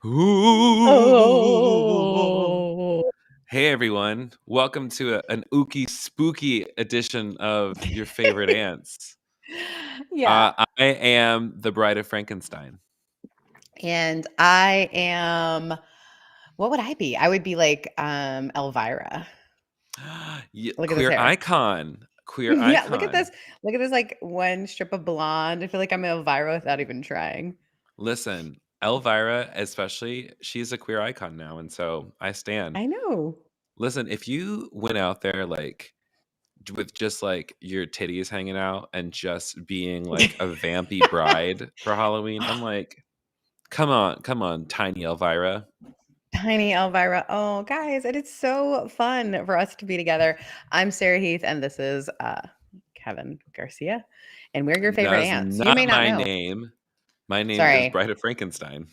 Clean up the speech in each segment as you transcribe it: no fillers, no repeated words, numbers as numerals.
Ooh. Oh. Hey everyone, welcome to an ooky spooky edition of your favorite ants. Yeah. I am the Bride of Frankenstein. And I am, what would I be? I would be like Elvira. Look at this Queer hair. icon, queer Yeah, look at icon. this. Look at this like one strip of blonde. I feel like I'm Elvira without even trying. Listen, Elvira, especially, she's a queer icon now, and so I stand. I know. Listen, if you went out there like with just like your titties hanging out and just being like a vampy bride for Halloween, I'm like, come on, tiny Elvira. Tiny Elvira. Oh, guys, it is so fun for us to be together. I'm Sarah Heath, and this is Kevin Garcia, and we're your favorite That is ants. You may not not my know. name. My name is Sorry. Bride of Frankenstein.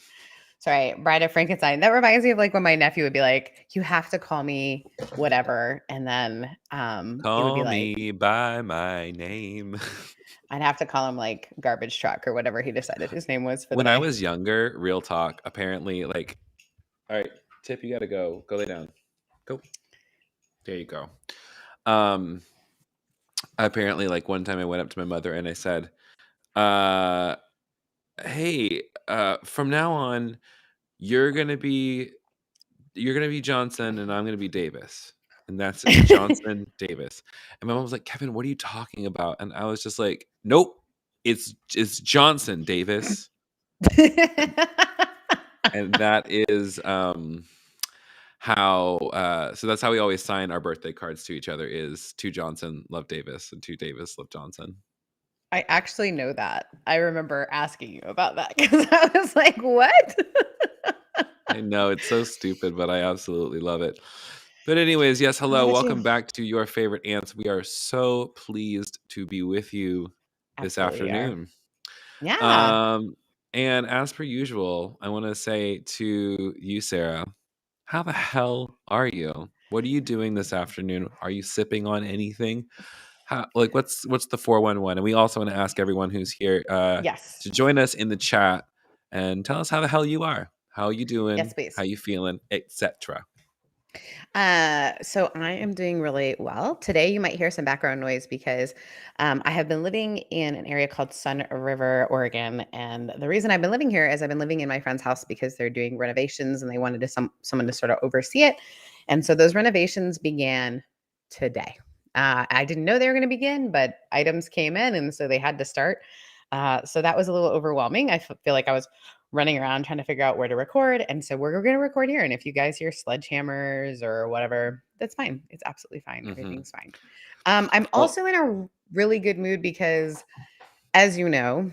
Sorry, Bride of Frankenstein. That reminds me of like when my nephew would be like, "You have to call me whatever," and then it would be Call like me by my name. I'd have to call him like garbage truck or whatever he decided his name was for the When I day. was younger, real talk, apparently, like, all right, Tip, you gotta go. Go lay down. Go. There you go. Um, apparently, like one time I went up to my mother and I said, uh, hey, from now on, you're gonna be Johnson and I'm gonna be Davis. And that's it. Johnson, Davis. And my mom was like, Kevin, what are you talking about? And I was just like, nope, it's Johnson, Davis. And that is how so that's how we always sign our birthday cards to each other is to Johnson, love Davis, and to Davis, love Johnson. I actually know that. I remember asking you about that because I was like, "What?" I know it's so stupid, but I absolutely love it. But anyways, yes, I love hello, it too. welcome back to your favorite ants. We are so pleased to be with you this Absolutely are. afternoon. Yeah. Um, and as per usual, I want to say to you, Sarah, how the hell are you? What are you doing this afternoon? Are you sipping on anything? How, like what's the 411? And we also want to ask everyone who's here Yes. to join us in the chat and tell us how the hell you are. How are you doing? Yes, How please. you feeling, etc. So I am doing really well. Today, you might hear some background noise because I have been living in an area called Sun River, Oregon. And the reason I've been living here is I've been living in my friend's house because they're doing renovations and they wanted to someone to sort of oversee it. And so those renovations began today. I didn't know they were going to begin, but items came in, and so they had to start. So that was a little overwhelming. Feel like I was running around trying to figure out where to record. And so we're going to record here. And if you guys hear sledgehammers or whatever, that's fine. It's absolutely fine. Mm-hmm. Everything's fine. I'm Well, also in a really good mood because, as you know,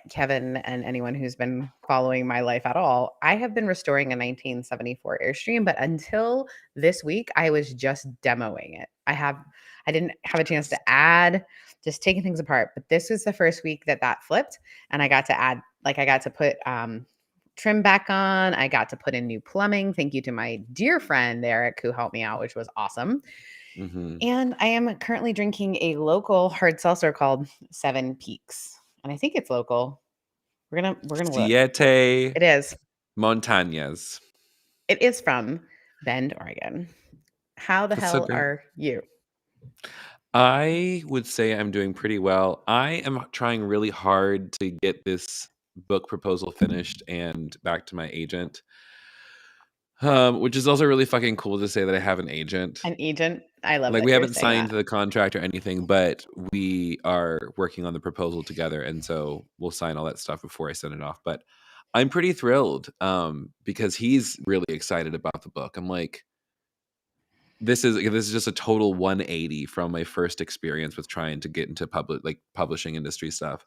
Kevin and anyone who's been following my life at all, I have been restoring a 1974 Airstream, but until this week, I was just demoing it. I didn't have a chance to add, just taking things apart. But this was the first week that flipped, and I got to add, like, I got to put trim back on. I got to put in new plumbing. Thank you to my dear friend Eric who helped me out, which was awesome. mm-hmm. And I am currently drinking a local hard seltzer called Seven Peaks. And I think it's local. We're gonna look. Siete It is. Montañas. It is from Bend, Oregon. How the That's so hell great. are you? I would say I'm doing pretty well. I am trying really hard to get this book proposal finished and back to my agent. Which is also really fucking cool to say that I have an agent. An agent? I love Like that we you're haven't saying signed that. the contract or anything, but we are working on the proposal together, and so we'll sign all that stuff before I send it off. But I'm pretty thrilled because he's really excited about the book. I'm like, this is just a total 180 from my first experience with trying to get into publishing industry stuff.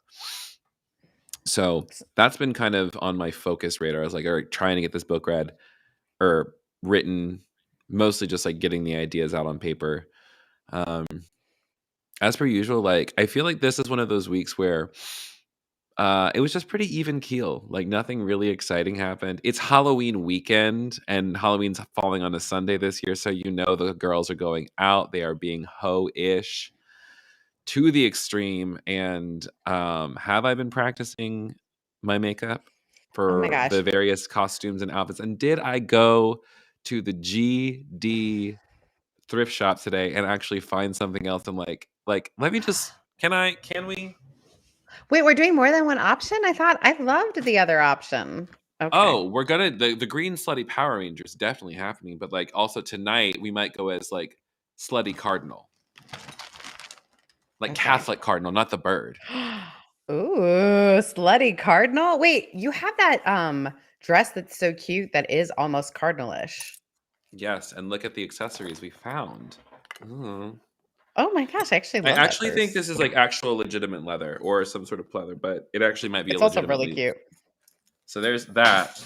So that's been kind of on my focus radar. I was like, all right, trying to get this book read or written, mostly just like getting the ideas out on paper. Um, as per usual, like I feel like this is one of those weeks where it was just pretty even keel. Like nothing really exciting happened. It's Halloween weekend, and Halloween's falling on a Sunday this year, so you know the girls are going out. They are being ho-ish to the extreme. And have I been practicing my makeup? Oh my for gosh. the various costumes and outfits. And did I go to the GD thrift shop today and actually find something else? I'm like, let me just can we? Wait, we're doing more than one option? I thought I loved the other option. Okay. Oh, we're gonna the green slutty Power Rangers definitely happening, but like also tonight we might go as like slutty cardinal, like Okay. Catholic cardinal, not the bird. Ooh, slutty cardinal. Wait, you have that dress that's so cute that is almost cardinalish. Yes, and look at the accessories we found. Ooh. Oh my gosh, I actually I love that actually think purse. this is like actual legitimate leather or some sort of pleather, but it actually might be a It's also really legitimately. cute. So there's that.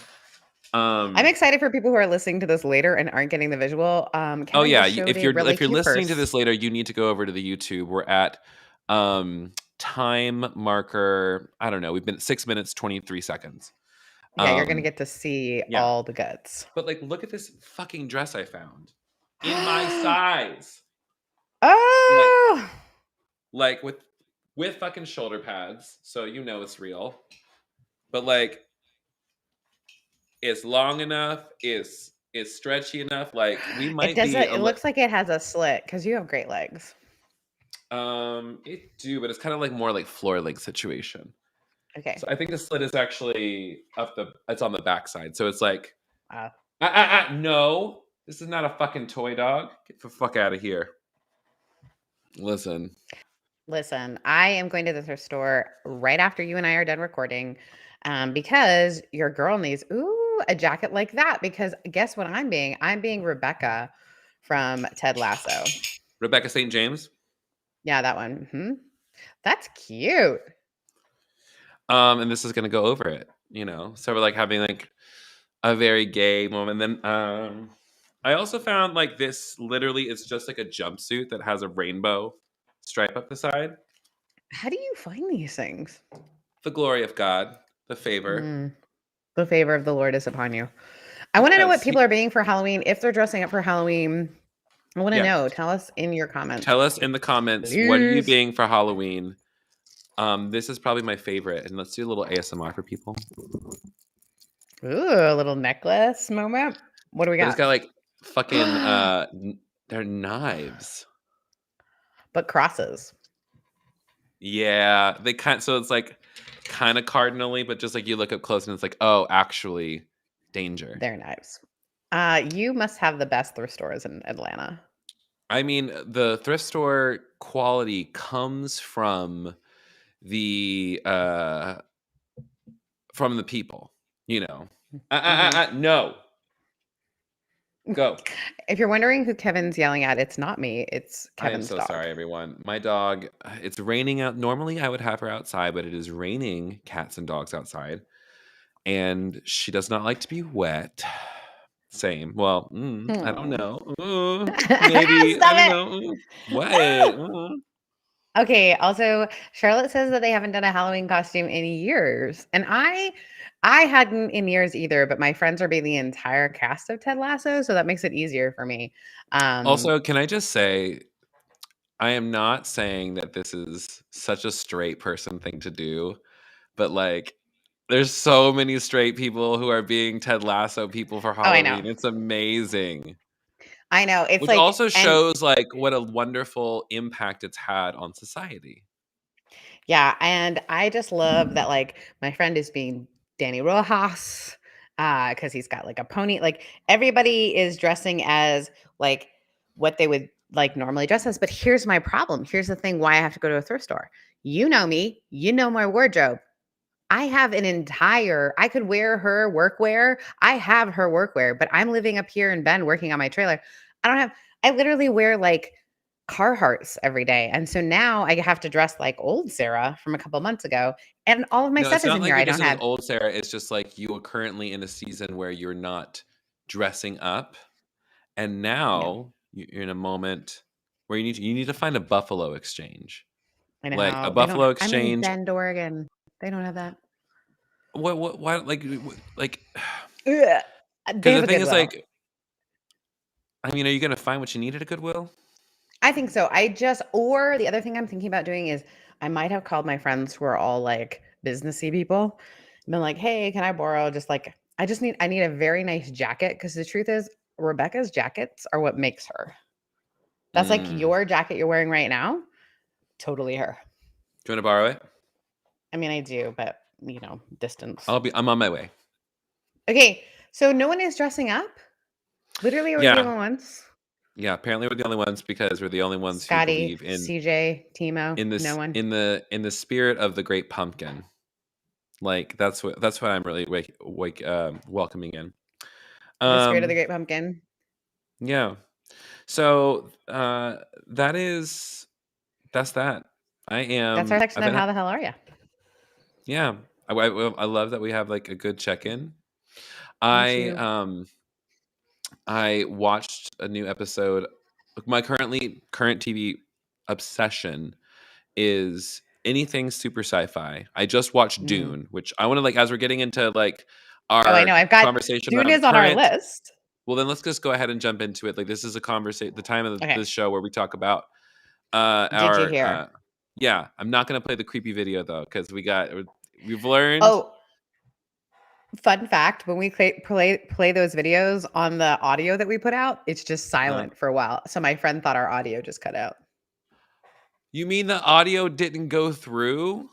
I'm Um, excited for people who are listening to this later and aren't getting the visual. oh Kevin yeah, just showed if a you're really cute listening to purse. this later, you need to go over to the YouTube. We're at time marker. I don't know. We've been at 6 minutes 23 seconds. Yeah, you're gonna Um, get to see yeah, all the goods. but like, look at this fucking dress I found in my size. Like, Oh, like with fucking shoulder pads, so you know it's real. But like, it's long enough. It's stretchy enough. Like we it might be doesn't. a It looks like it has a slit because you have great legs. it do, but it's kind of like more like floor leg situation. Okay. So I think the slit is actually it's on the backside. So it's like, Uh, no, this is not a fucking toy dog. Get the fuck out of here. Listen. Listen, I am going to the thrift store right after you and I are done recording, because your girl needs a jacket like that. Because guess what I'm being? I'm being Rebecca from Ted Lasso. Rebecca St. James. Yeah, that one. That's cute. And this is gonna go over it, So we're like having like a very gay moment. Then I also found like this literally it's just like a jumpsuit that has a rainbow stripe up the side. How do you find these things? The glory of God, the favor. Mm, the favor of the Lord is upon you. I want to know what Yes. people are being for Halloween. If they're dressing up for Halloween, I want to Yeah. know. Tell us in your comments, Tell us in the comments, what are you please. being for Halloween? This is probably my favorite. And let's do a little ASMR for people. Ooh, a little necklace moment. What do we But it's got? got like fucking they're knives. But crosses. Yeah. So it's like kind of cardinally, but just like you look up close and it's like, oh, actually danger. They're knives. You must have the best thrift stores in Atlanta. I mean, the thrift store quality comes the uh from the people, you know. Mhm. No. Go. If you're wondering who Kevin's yelling at, it's not me. It's I am Kevin's so dog. sorry, everyone. My dog, it's raining out. Normally, I would have her outside, but it is raining cats and dogs outside. And she does not like to be wet. Same. Well, I don't Hmm. know. Maybe. I Stop don't it. know. What? Okay, also Charlotte says that they haven't done a Halloween costume in years. And I hadn't in years either, but my friends are being the entire cast of Ted Lasso, so that makes it easier for me. Um, Also, can I just say, I am not saying that this is such a straight person thing to do, but like, there's so many straight people who are being Ted Lasso people for oh, I know. Halloween. It's amazing. I know. It's Which like, also and shows, like, what a wonderful impact it's had on society. yeah, and I just love that like my friend is being Danny Rojas because he's got like a pony. Like everybody is dressing as like what they would like normally dress as. But here's my problem. Here's the thing why I have to go to a thrift store. You know me, you know my wardrobe. I have an entire I could wear her workwear. I have her workwear, but I'm living up here in Bend working on my trailer. I don't have I literally wear like Carhartts every day. And so now I have to dress like old Sarah from a couple months ago. And all of my No, stuff it's is not in like here. you're I just don't as have old, Sarah. It's just like you are currently in a season where you're not dressing up, and yeah, now you're in a moment where you need to find a Buffalo exchange, I like a know. They don't Buffalo I'm in exchange. Bend, Oregon. They don't have that. What why like Ugh. They because the have a thing is Goodwill. like, I mean, are you gonna find what you need at a Goodwill? I think so. I just or the other thing I'm thinking about doing is I might have called my friends who are all like businessy people been like, "Hey, can I borrow just like I need a very nice jacket," because the truth is Rebecca's jackets are what makes her. That's like Mm. your jacket you're wearing right now, totally her. Do you want to borrow it? I mean, I do, but, distance. I'm on my way. Okay, so no one is dressing up? Literally, we're the Yeah. only ones. Yeah, apparently we're the only ones because we're the only ones who Scotty, believe CJ, Timo, no one. in the spirit of the great pumpkin. Like that's what I'm really welcoming in. The spirit of the Um great pumpkin. yeah. So that is that's that. That's our section I've of been how the hell are you? yeah. I love that we have like a good check-in. Me I too. I watched a new episode. My current TV obsession is anything super sci-fi. I just watched Mm. Dune, which I want to like as we're getting into like Oh, I know. our I've got conversation Dune around is on our current. list. Well, then let's just go ahead and jump into it. Like this is a conversation, the time of Okay. this show where we talk about Did you our hear? yeah. I'm not gonna play the creepy video though because we've learned. Oh, fun fact, when we play those videos on the audio that we put out, it's just Uh, silent for a while. So my friend thought our audio just cut out. you mean the audio didn't go through,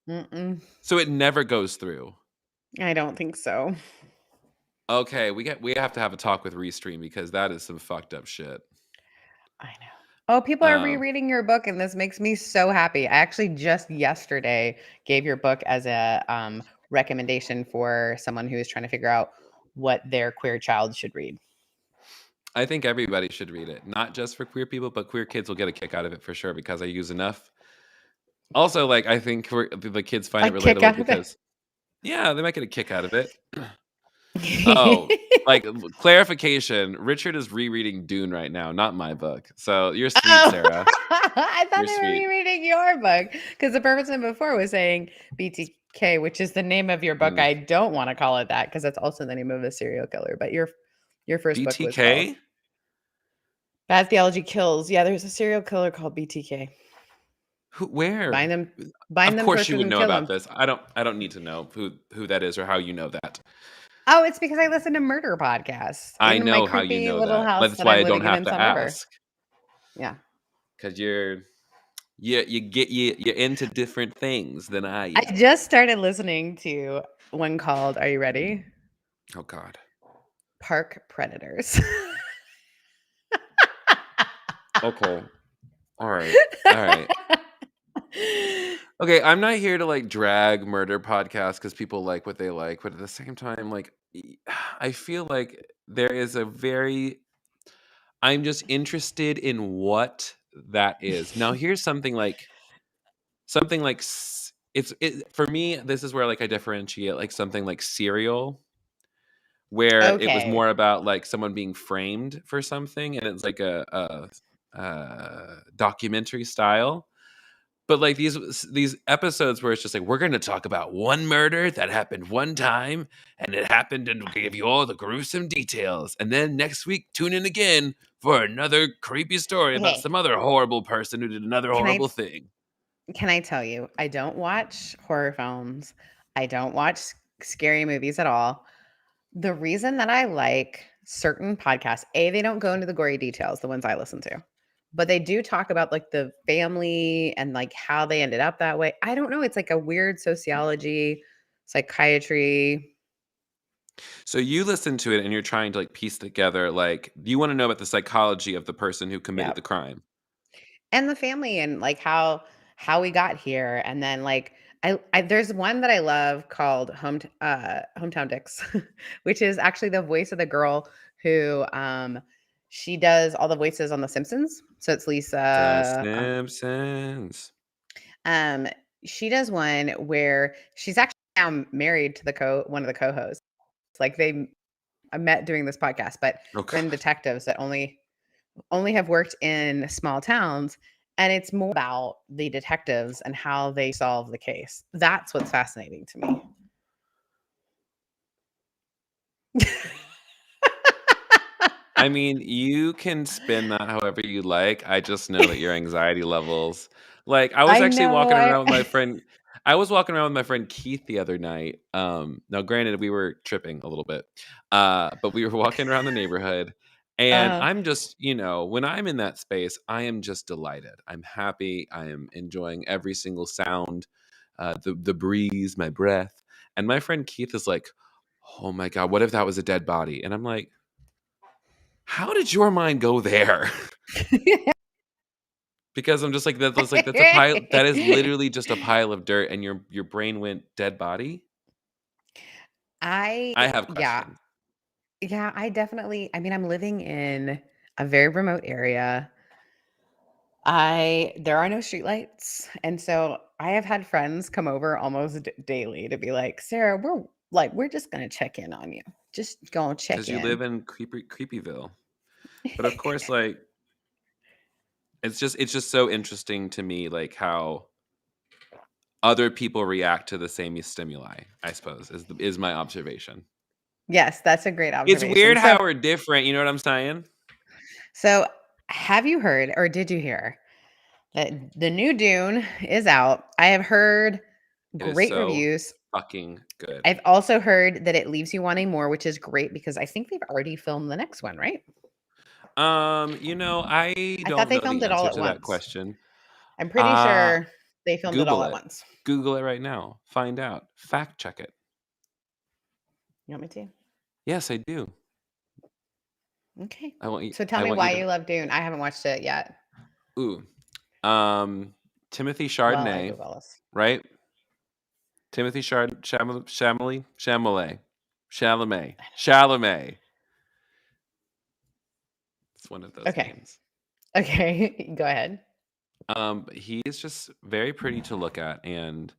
Mm-mm. so it never goes through? I don't think so. Okay, we have to have a talk with Restream because that is some fucked up shit. I know. Oh, people are Um, rereading your book, and this makes me so happy. I actually just yesterday gave your book as a recommendation for someone who is trying to figure out what their queer child should read. I think everybody should read it, not just for queer people, but queer kids will get a kick out of it for sure because I use enough. Also, like I think the kids find A it kick relatable out of it. because yeah, they might get a kick out of it. Oh, like clarification, Richard is rereading Dune right now, not my book. So you're sweet, Oh, Sarah. I thought You're they were sweet. rereading your book because the person before was saying BTK, which is the name of your book. Mm. I don't want to call it that because that's also the name of a serial killer. But your first book was called BTK? Bad Theology Kills. Yeah, there's a serial killer called BTK. Who where? Bind them, Of bind them, course you torture would them, know kill about them. this. I don't need to know who that is or how you know that. Oh, it's because I listen to murder podcasts I in my know how you creepy know little that. house That's that why I'm I don't living have in to Sun River. ask. Yeah. Because you're into different things than I I am. just started listening to one called, are you ready? Oh God. Park Predators. Okay. All right. All right. Okay, I'm not here to like drag murder podcasts because people like what they like, but at the same time, like I feel like there is a very I'm just interested in what that is. Now, here's something like for me. This is where like I differentiate like something like Serial, where it was Okay. more about like someone being framed for something, and it's like a documentary style. But like these episodes where it's just like we're going to talk about one murder that happened one time, and it happened, and we'll give you all the gruesome details. And then next week, tune in again for another creepy story about Okay. some other horrible person who did another Can I horrible thing. can I tell you, I don't watch horror films. I don't watch scary movies at all. The reason that I like certain podcasts, A, they don't go into the gory details, the ones I listen to. But they do talk about like the family and like how they ended up that way. I don't know. It's like a weird sociology, psychiatry. So you listen to it and you're trying to like piece together like you want to know about the psychology of the person who committed Yeah. the crime. And the family and like how we got here. And then like I there's one that I love called Hometown Dicks, which is actually the voice of the girl who she does all the voices on The Simpsons. So it's The Lisa. Simpsons. Um, she does one where she's actually now married to the one of the co-hosts. Like I met doing this podcast, but Oh they're God. detectives that only have worked in small towns, and it's more about the detectives and how they solve the case. That's what's fascinating to me. I mean, you can spin that however you like. I just know that your anxiety levels. Like, I was I actually know. walking around with my friend. I was walking around with my friend Keith the other night. Now granted we were tripping a little bit. But we were walking around the neighborhood and Uh, I'm just, when I'm in that space, I am just delighted. I'm happy. I am enjoying every single sound, the breeze, my breath. And my friend Keith is like, "Oh my god, what if that was a dead body?" And I'm like, "How did your mind go there?" Because I'm just like that's a pile that is literally just a pile of dirt and your brain went dead body? I I have yeah. questions. Yeah, I mean, I'm living in a very remote area. There are no streetlights, and so I have had friends come over almost daily to be like, "Sarah, we're just gonna check in on you. Just gonna check Because you in." live in Creepyville. But of course, like, it's just so interesting to me, like, how other people react to the same stimuli, I suppose, is my observation. Yes, that's a great It's observation. weird how we're different, you know what I'm saying? So have you heard or did you hear that the new Dune is out? I have heard It is great so reviews. fucking good. I've also heard that it leaves you wanting more, which is great because I think they've already filmed the next one, right? I I thought don't they know the filmed it all answer at to that once. question. I'm pretty Uh, sure they filmed it all Google at it. once. Google it right now. Find out. Fact check it. You want me to? Yes, I do. Okay. I want you So tell I me want you why to you love Dune. I haven't watched it yet. ooh. Um, Timothy Well, I Chardonnay, Google this. right? Timothy Chalamet. It's one of those Okay. names. Okay. Go ahead. He is just very pretty to look at, and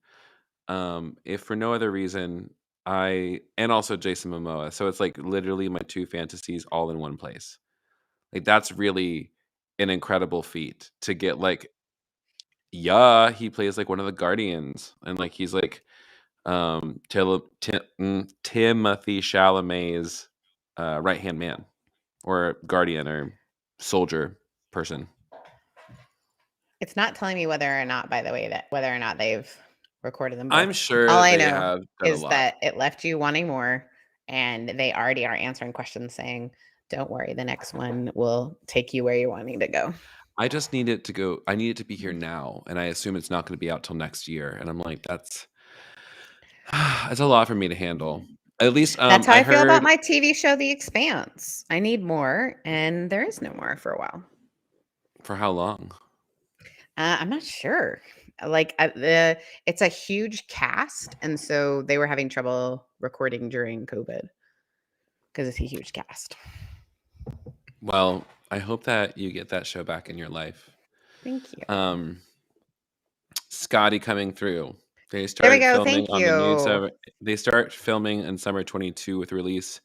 if for no other reason, and also Jason Momoa. So it's like literally my two fantasies all in one place. Like that's really an incredible feat to get. Like, yeah, he plays like one of the Guardians, and like he's like Timothy Chalamet's right hand man or guardian or soldier person. It's not telling me whether or not, by the way, that whether or not they've recorded them I'm both. sure All that I they know have done a is lot. that it left you wanting more, and they already are answering questions saying, "Don't worry, the next one will take you where you're wanting to go." I just need it to go. I need it to be here now, and I assume it's not going to be out till next year. And I'm like, that's a lot for me to handle. At least, That's how I I feel about heard my TV show, The Expanse. I need more, and there is no more for a while. for how long? I'm not sure. It's a huge cast, and so they were having trouble recording during COVID because it's a huge cast. Well, I hope that you get that show back in your life. Thank you. Um, Scotty coming through. They There we start go. filming Thank on the new you. summer. They start filming in summer 22 with release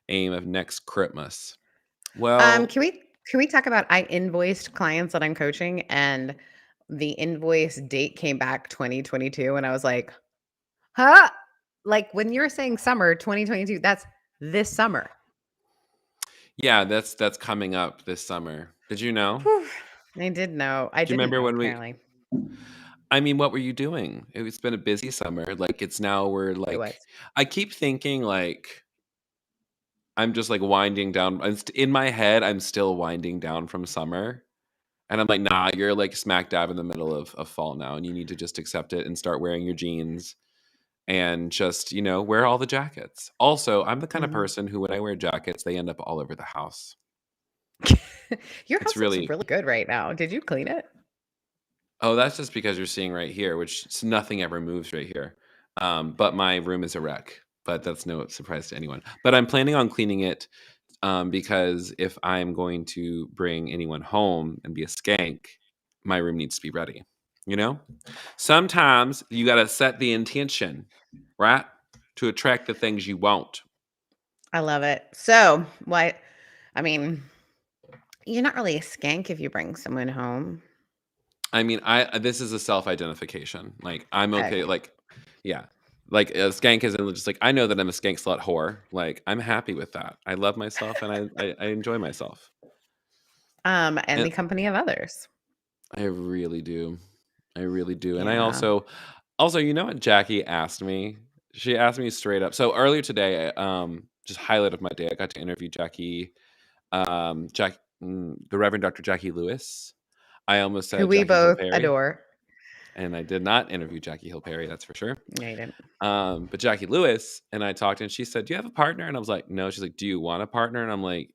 aim of next Christmas. Well, Can we talk about I invoiced clients that I'm coaching and the invoice date came back 2022 and I was like, "Huh?" Like when you were saying summer 2022, that's this summer. yeah, that's coming up this summer. Did you know? Whew. I did know. I Do you didn't remember know when we apparently. I mean, what were you doing? It's been a busy summer. Like it's now we're It like was. I keep thinking like I'm just like winding down. In my head, I'm still winding down from summer. And I'm like, nah, you're like smack dab in the middle of fall now, and you need to just accept it and start wearing your jeans and just, wear all the jackets. Also, I'm the kind of Mhm. person who, when I wear jackets, they end up all over the house. Your It's house looks really, really good right now. Did you clean it? oh, that's just because you're seeing right here, nothing ever moves right here. But my room is a wreck, but that's no surprise to anyone. But I'm planning on cleaning it because if I'm going to bring anyone home and be a skank, my room needs to be ready. You know? Sometimes you got to set the intention, right? To attract the things you want. I love it. So, what I mean, you're not really a skank if you bring someone home. I mean, this is a self-identification. Like I'm okay. Okay. Like, yeah, like a skank is just like I know that I'm a skank slut whore. Like I'm happy with that. I love myself and I enjoy myself, And and the company of others. I really do. I really do. And I Yeah. also Also, you know what Jackie asked me? She asked me straight up. So earlier today, just highlight of my day, I got to interview Jackie, the Reverend Dr. Jackie Lewis. I almost Who said we Jackie Hill both Perry, adore. and I did not interview Jackie Hill Perry, that's for sure. No, you didn't. But Jackie Lewis, and I talked, and she said, "Do you have a partner?" And I was like, "No." She's like, "Do you want a partner?" And I'm like,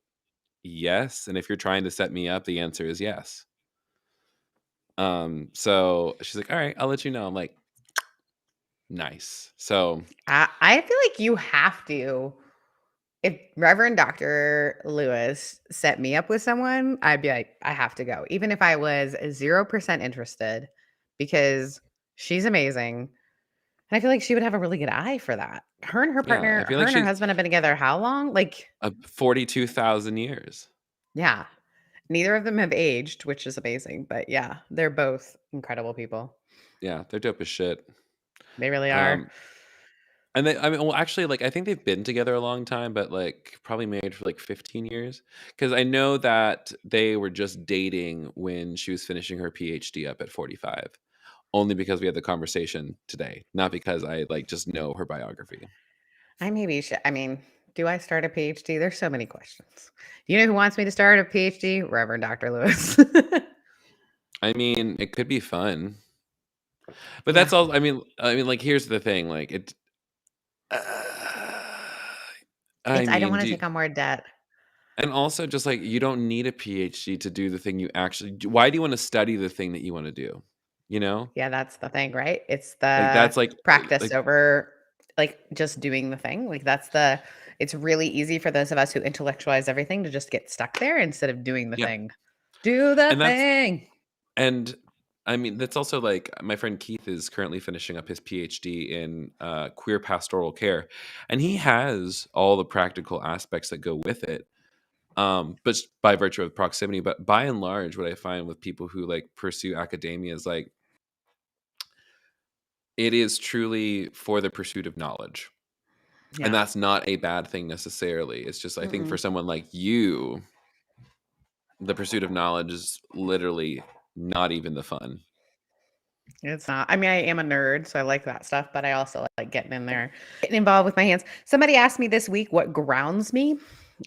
"Yes." And if you're trying to set me up, the answer is yes. So she's like, "All right, I'll let you know." I'm like, "Nice." So I feel like you have to. If Reverend Dr. Lewis set me up with someone, I'd be like, I have to go, even if I was 0% interested, because she's amazing. And I feel like she would have a really good eye for that. yeah, I feel Her like and her she's husband have been together how long? Like, 42,000 years. yeah. Neither of them have aged, which is amazing. But yeah, they're both incredible people. Yeah, they're dope as shit. They really are. Um, and I mean, well, actually, like, I think they've been together a long time, but like, probably married for like 15 years. Because I know that they were just dating when she was finishing her PhD up at 45. Only because we had the conversation today, not because I like just know her biography. I maybe should. I mean, do I start a PhD? There's so many questions. Do you know who wants me to start a PhD? Reverend Dr. Lewis. I mean, it could be fun, but Yeah. that's all. I mean, like, here's the thing, like, uh, I I don't mean, want to take on more debt. and also just like you don't need a PhD to do the thing you actually do. Why do you want to study the thing that you want to do? You know, Yeah, that's the thing, right? It's like the that's like practice like over like just doing the thing. Like it's really easy for those of us who intellectualize everything to just get stuck there instead of doing the yeah, thing. Do the and that's thing. and I mean that's also like my friend Keith is currently finishing up his PhD in queer pastoral care, and he has all the practical aspects that go with it. But by virtue of proximity, but by and large, what I find with people who like pursue academia is like it is truly for the pursuit of knowledge. And Yeah. that's not a bad thing necessarily. It's just I think for Mm-mm. someone like you, the pursuit of knowledge is literally not even the fun. It's not. I mean, I am a nerd, so I like that stuff, but I also like getting in there, getting involved with my hands. Somebody asked me this week what grounds me.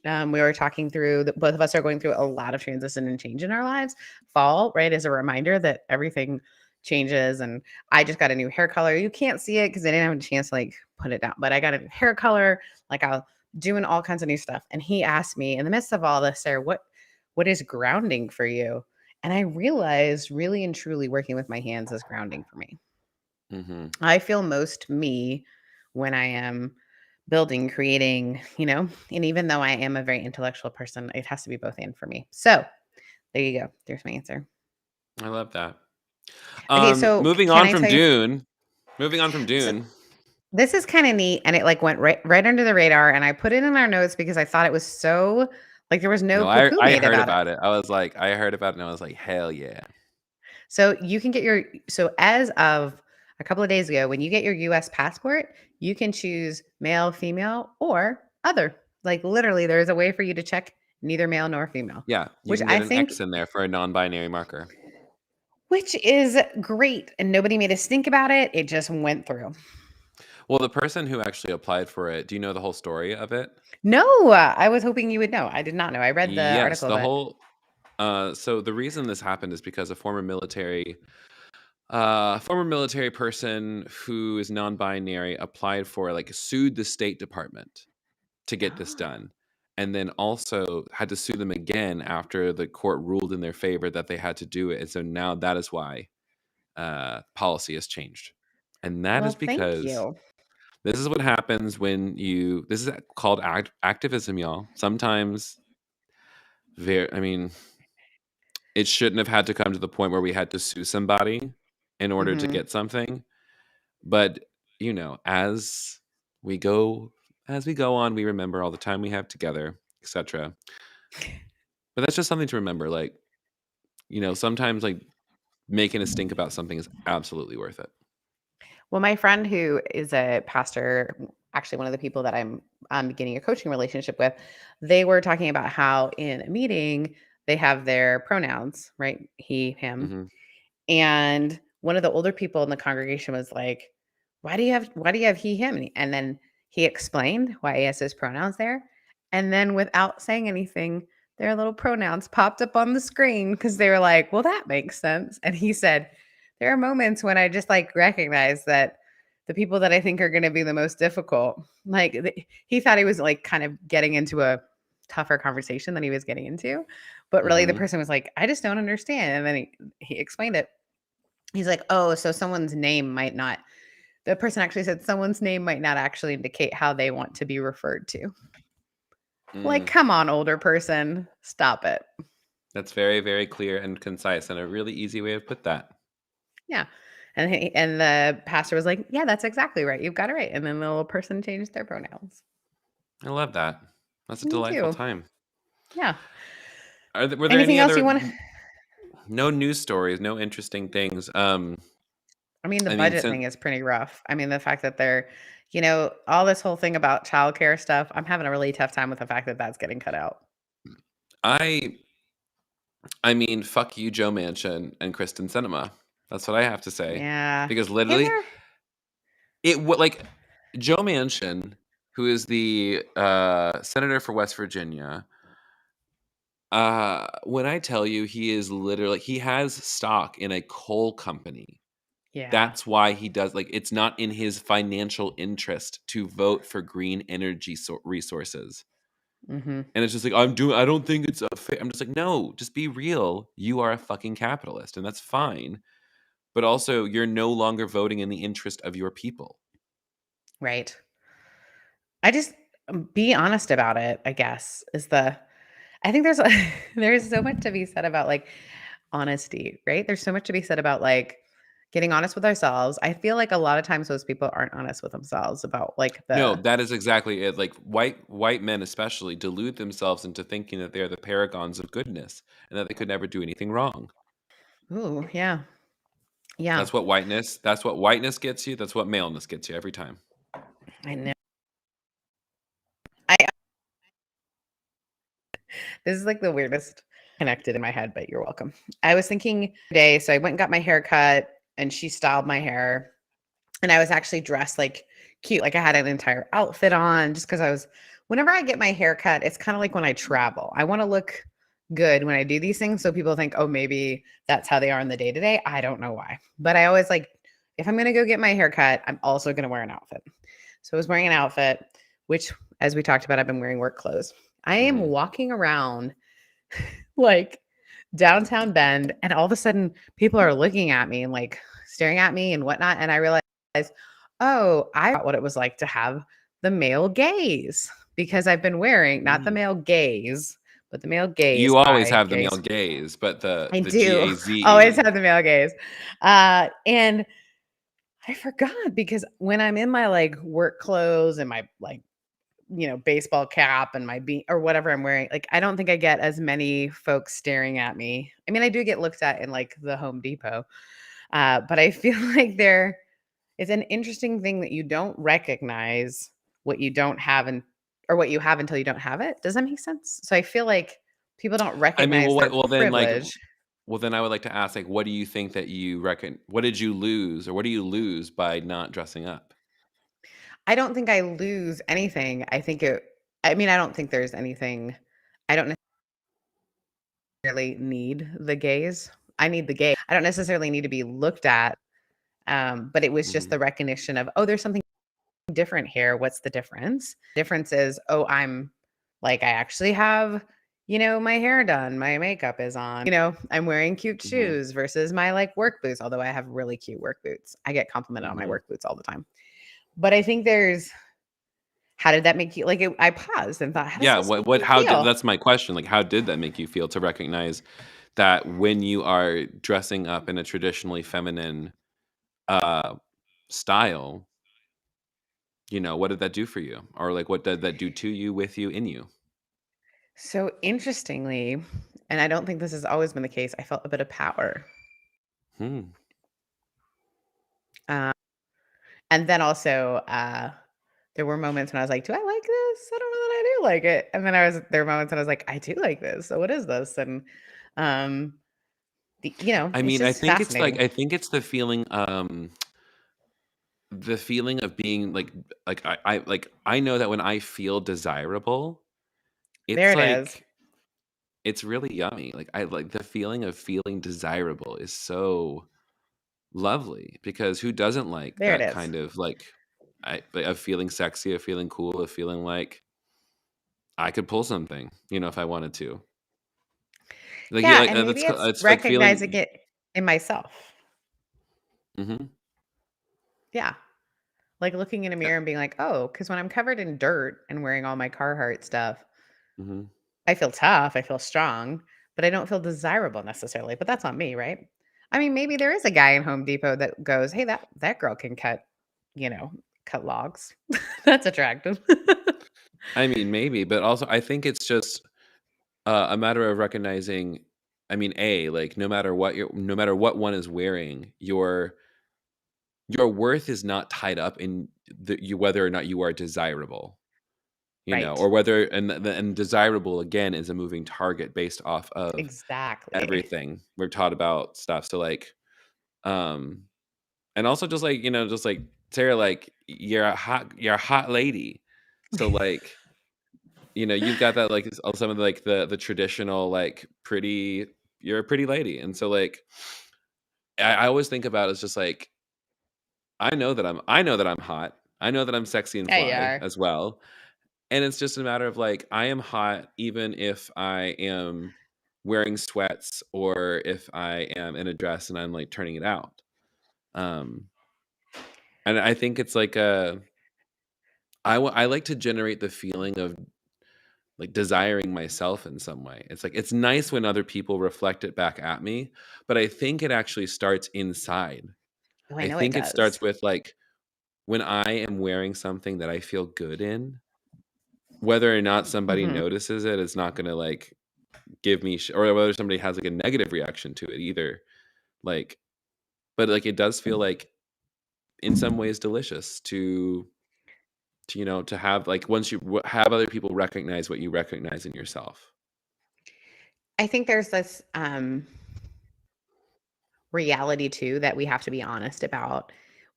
We were talking through that both of us are going through a lot of transition and change in our lives. Fall, right, is a reminder that everything changes. And I just got a new hair color. You can't see it because I didn't have a chance to like put it down, but I got a new hair color. Like I'm doing all kinds of new stuff. And he asked me in the midst of all this, Sarah, what is grounding for you? And I realized really and truly working with my hands is grounding for me. Hmm. I feel most me when I am building, creating, and even though I am a very intellectual person, it has to be both and for me. So there you go. There's my answer. I love that. Okay, so Moving can on I from tell you? Dune. Moving on from So Dune. this is kind of neat, and it like went right under the radar, and I put it in our notes because I thought it was so like there was no No, poo poo I made heard about it. about it. I heard about it and I was like, hell yeah. So you can get so as of a couple of days ago, when you get your US passport, you can choose male, female, or other. Like literally, there is a way for you to check neither male nor female, Yeah, you which can get I an think X in there for a non-binary marker. which is great. And nobody made us think about it. It just went through. Well, the person who actually applied for it, do you know the whole story of it? No, I was hoping you would know. I did not know. I read the Yes, article, the but whole so the reason this happened is because a former military person who is non-binary applied for like sued the State Department to get this done, and then also had to sue them again after the court ruled in their favor that they had to do it. And so now that is why policy has changed, and that well, is thank because you. this is what happens when you. This is called activism, y'all. Sometimes, I mean, it shouldn't have had to come to the point where we had to sue somebody in order to Hmm. get something. But you know, we go as we go on, we remember all the time we have together, etc. But that's just something to remember. Like, you know, sometimes like making a stink about something is absolutely worth it. Well, my friend who is a pastor, actually one of the people that I'm beginning a coaching relationship with, they were talking about how in a meeting they have their pronouns, right? He, him. Hmm. And one of the older people in the congregation was like, why do you have he, him? And then he explained why he has his pronouns there. And then without saying anything, their little pronouns popped up on the screen because they were like, well, that makes sense. And he said, there are moments when I just like recognize that the people that I think are going to be the most difficult, like he thought he was like kind of getting into a tougher conversation than he was getting into. But really, the Mhm. person was like, I just don't understand. And then he explained it. He's like, oh, so someone's name might not, the person actually said someone's name might not actually indicate how they want to be referred to. Like, Mm. come on, older person, stop it. That's very, very clear and concise, and a really easy way to put that. Yeah. And the pastor was like, yeah, that's exactly right. You've got it right. And then the little person changed their pronouns. I love that. That's a Me delightful too. time. Yeah. Were there Anything any else you other want to? no news stories, no interesting things? I mean, the I mean, budget since thing is pretty rough. I mean, the fact that they're, all this whole thing about childcare stuff, I'm having a really tough time with the fact that that's getting cut out. I I mean, fuck you, Joe Manchin and Kristen Sinema. That's what I have to say. Yeah. Because Hey literally, there. like Joe Manchin, who is the senator for West Virginia. When I tell you, he is literally he has stock in a coal company. Yeah. That's why he does like it's not in his financial interest to vote for green energy resources. Hmm. And it's just like I don't think it's fair. I'm just like, no, just be real. You are a fucking capitalist, and that's fine. But also, you're no longer voting in the interest of your people. Right. I just be honest about it, I guess, is the I think there's there's so much to be said about like honesty, right? There's so much to be said about like getting honest with ourselves. I feel like a lot of times those people aren't honest with themselves about like No, the that is exactly it. Like white men especially delude themselves into thinking that they're the paragons of goodness and that they could never do anything wrong. ooh, yeah. Yeah. That's what whiteness gets you. That's what maleness gets you every time. I know. I This is like the weirdest connected in my head, but you're welcome. I was thinking today, so I went and got my hair cut and she styled my hair. And I was actually dressed like cute. Like I had an entire outfit on just because whenever I get my hair cut, it's kind of like when I travel. I want to look good when I do these things. So people think, oh, maybe that's how they are in the day to day. I don't know why. But I always like, if I'm going to go get my hair cut, I'm also going to wear an outfit. So I was wearing an outfit, which, as we talked about, I've been wearing work clothes. I am Mhm. walking around like downtown Bend, and all of a sudden people are looking at me and like staring at me and whatnot. And I realized, oh, I thought what it was like to have the male gaze because I've been wearing not the Mm. male gaze, but the male gaze You always by have the male gaze. gaze, but I the do always GAZE. have the male gaze. And I forgot because when I'm in my like work clothes and my like baseball cap and my bean or whatever I'm wearing, like I don't think I get as many folks staring at me. I mean, I do get looked at in like the Home Depot, but I feel like there is an interesting thing that you don't recognize what you don't have and or what you have until you don't have it. Does that make sense? So I feel like people don't I mean, recognize their privilege. well then I would like to ask like what do you think that you reckon what did you lose or what do you lose by not dressing up? I don't think I lose anything. I mean, I don't think there's anything. I don't necessarily need the gaze. I need the gaze. I don't necessarily need to be looked at. But it was just Mhm. the recognition of, oh, there's something different here. What's the difference? Difference is, oh, I'm like, I actually have, my hair done, my makeup is on, I'm wearing cute Mhm. shoes versus my like work boots, although I have really cute work boots. I get complimented on my Mhm. work boots all the time. But I think how did that make you like I paused and thought, how does Yeah, this make what me how did feel? that's my question, like, how did that make you feel to recognize that when you are dressing up in a traditionally feminine, uh, style, what did that do for you? Or, like, what did that do to you, with you, in you? So interestingly, and I don't think this has always been the case, I felt a bit of power. Hmm. Uh, and then also, there were moments when I was like, "Do I like this? I don't know that I do like it." And then there were moments when I was like, "I do like this. So what is this?" And um I it's mean, I just think it's like fascinating. I think it's the feeling of being like I know that when I feel desirable, There it's it is. like it's really yummy. Like I like the feeling of feeling desirable is so lovely because who doesn't like There it that is. kind of of feeling sexy, of feeling cool, of feeling like I could pull something, if I wanted to. Like you Yeah, like and maybe that's it's it's like recognizing feeling. it in myself. Mhm. Yeah. Like looking in a mirror and being like, "Oh," because when I'm covered in dirt and wearing all my Carhartt stuff, Mhm. I feel tough, I feel strong, but I don't feel desirable necessarily, but that's on me, right? I mean, maybe there is a guy in Home Depot that goes, "Hey, that girl can you know, cut logs." That's attractive. I mean, maybe, but also I think it's just a matter of recognizing. I mean, like no matter what one is wearing, your worth is not tied up in whether or not you are desirable, Right. or whether and desirable again is a moving target based off of Exactly. everything we're taught about stuff. So like, um, and also just like just like Sarah, like you're a hot lady. So like, you've got that like some of the, like the traditional like pretty. You're a pretty lady, and so like I always think about it as just like I know that I'm hot. I know that I'm sexy and Yeah, you fly are. as well. And it's just a matter of like I am hot even if I am wearing sweats or if I am in a dress and I'm like turning it out. Um and I think it's like I like to generate the feeling of like desiring myself in some way. It's like it's nice when other people reflect it back at me, but I think it actually starts inside. Oh, I I know it think it does. starts with like when I am wearing something that I feel good in, whether or not somebody Mhm. notices it, it's not gonna, like, give me or whether somebody has, like, a negative reaction to it either. Like but, like, it does feel like, in some ways, delicious to have, like, once you have other people recognize what you recognize in yourself. I think there's this, reality too that we have to be honest about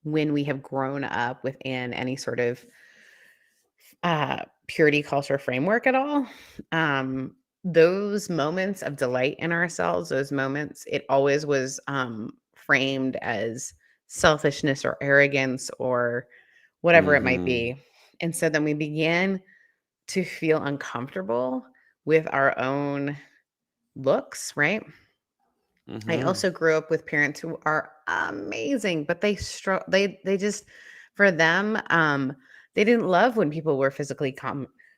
when we have grown up within any sort of purity culture framework at all. Um, those moments of delight in ourselves, those moments, it always was framed as selfishness or arrogance or whatever it might Mhm. be. And so then we began to feel uncomfortable with our own looks, right? I Mhm. also grew up with parents who are amazing, but they just for them, they didn't love when people were physically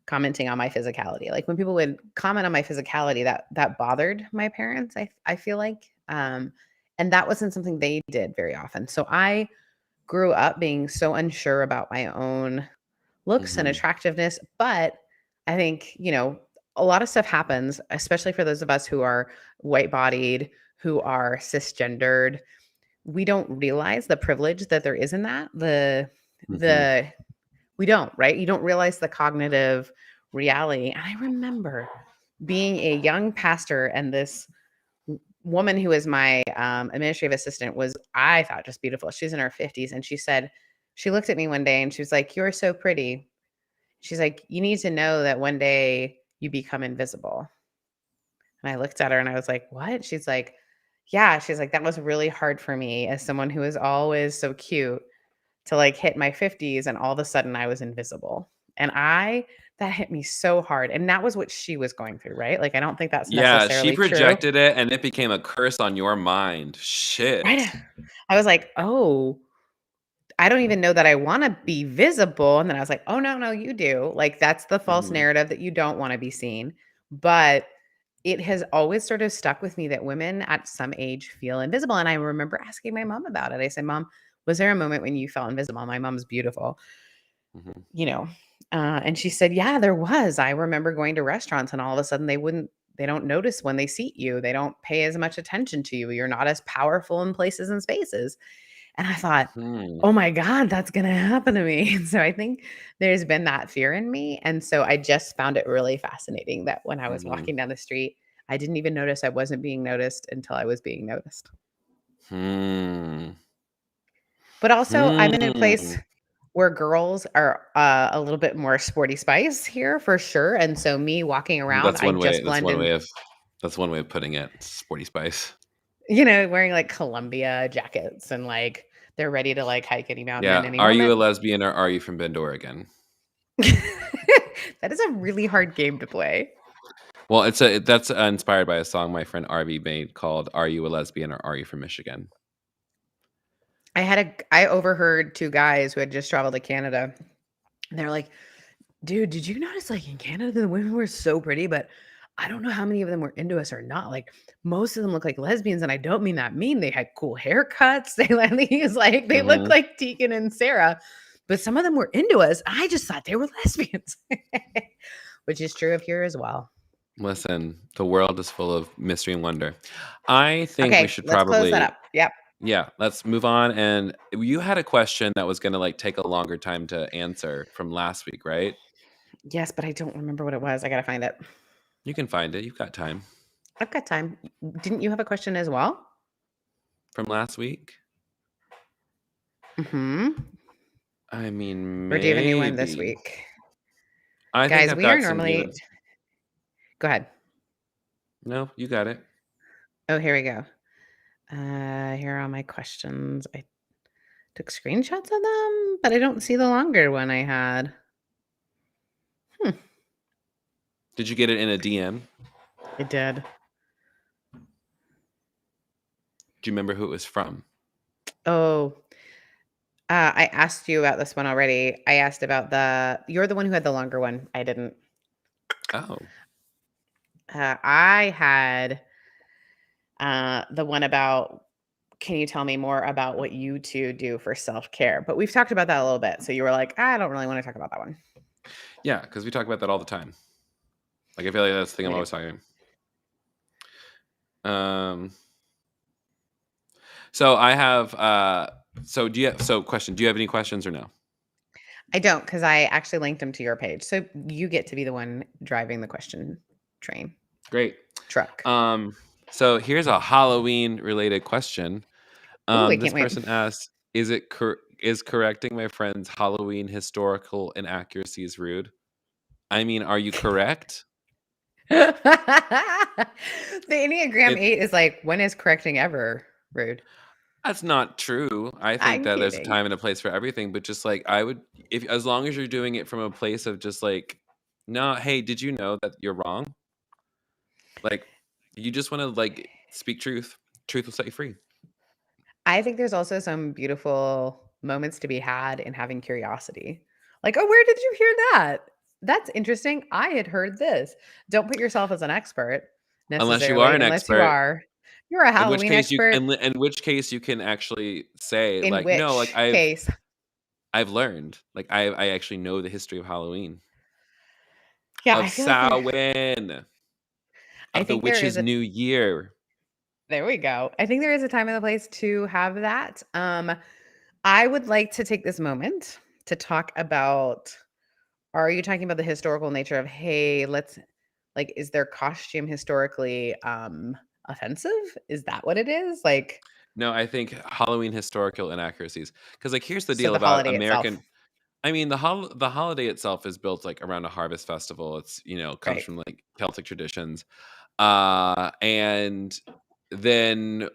commenting on my physicality. Like when people would comment on my physicality, that bothered my parents. I feel like, and that wasn't something they did very often. So I grew up being so unsure about my own looks and Mhm. attractiveness. But I think, a lot of stuff happens, especially for those of us who are white bodied, who are cisgendered. We don't realize the privilege that there is in that. Mhm. The we don't, right? You don't realize the cognitive reality. And I remember being a young pastor and this woman who was my administrative assistant was, I thought, just beautiful. She's in her 50s. And she looked at me one day and she was like, "You're so pretty." She's like, "You need to know that one day you become invisible." And I looked at her and I was like, "What?" She's like, "Yeah." She's like, "That was really hard for me as someone who is always so cute to like hit my 50s and all of a sudden I was invisible." And that hit me so hard. And that was what she was going through, right? Like, I don't think that's Yeah, she necessarily true. projected it, and it became a curse on your mind. Right. Shit. I was like, "Oh, I don't even know that I wanna be visible." And then I was like, "Oh, no, no, you do." Like, that's the false Mhm. narrative that you don't wanna be seen. But it has always sort of stuck with me that women at some age feel invisible, and I remember asking my mom about it. I said, "Mom, was there a moment when you felt invisible?" My mom's beautiful, Mhm. you know, and she said, "Yeah, there was. I remember going to restaurants and all of a sudden they don't notice when they seat you. They don't pay as much attention to you. You're not as powerful in places and spaces." And I thought, Mhm. "Oh my god, that's gonna happen to me." And so I think there's been that fear in me, and so I just found it really fascinating that when I was Mhm. walking down the street, I didn't even notice I wasn't being noticed until I was being noticed. Hmm. But also, I'm in a place Hmm. where girls are, a little bit more sporty spice here for sure, and so me walking around, That's I one way. just That's blend one in, way of. That's one way of putting it. Sporty Spice. wearing, like, Columbia jackets and, like, they're ready to, like, hike any mountain in Yeah. any Are you a moment. lesbian or are you from Bend, Oregon? That is a really hard game to play. Well, that's inspired by a song my friend RV made called "Are You a Lesbian or Are You from Michigan?" I overheard 2 guys who had just traveled to Canada, and they're like, "Dude, did you notice, like, in Canada, the women were so pretty, but I don't know how many of them were into us or not. Like, most of them look like lesbians, and I don't mean that mean. They had cool haircuts. He's like, they look Hmm. like Tegan and Sarah, but some of them were into us. I just thought they were lesbians," which is true of here as well. Listen, the world is full of mystery and wonder. I think we Okay, should let's close that probably, up. Yep. yeah, let's move on. And you had a question that was going to like take a longer time to answer from last week, right? Yes, but I don't remember what it was. I gotta find it. You can find it. You've got time I've got time. Didn't you have a question as well? from last week. Hmm. I mean, Or do you have a new one this maybe. week? I think Guys, I've we are got some normally, good. go ahead. No, you got it. Oh, here we go. Here are all my questions. I took screenshots of them, but I don't see the longer one I had. Hmm, Did you get it in a DM? I did. Do you remember who it was from? Oh, I asked you about this one already. I asked about you're the one who had the longer one. I didn't. Oh, I had the one about, can you tell me more about what you two do for self care? But we've talked about that a little bit. So you were like, I don't really want to talk about that one. yeah, because we talk about that all the time. Like, I feel like that's the thing We I'm do. always talking. Um, so I have. So do you? So question: do you have any questions or no? I don't, because I actually linked them to your page. So you get to be the one driving the question train Great. truck. Um, so here's a Halloween related question. Ooh, I This can't wait. person asks, is correcting my friend's Halloween historical inaccuracies rude? I mean, are you correct? The Enneagram It 8 is like, when is correcting ever rude? That's not true. I think I'm that there's a kidding. time and a place for everything, but just like I would, if as long as you're doing it from a place of just like, no, hey, did you know that you're wrong? Like, you just want to like speak truth. Truth will set you free. I think there's also some beautiful moments to be had in having curiosity. Like, oh, where did you hear that? That's interesting. I had heard this. Don't put yourself as an expert Unless you are necessarily, an unless you expert, are. You're a in which Halloween case expert. in which case you can actually say In like, no, like which case, I've learned, like I actually know the history of Halloween, yeah, of I feel like there. Samhain, I of the think there witch's is a. new year. There we go. I think there is a time and a place to have that. I would like to take this moment to talk about, are you talking about the historical nature of, hey, let's, like, is their costume historically offensive? Is that what it is? Like, No, I think Halloween historical inaccuracies. Because like here's the so deal the about holiday itself, American. I mean, the holiday itself is built like around a harvest festival. It's comes right? from like Celtic traditions, and then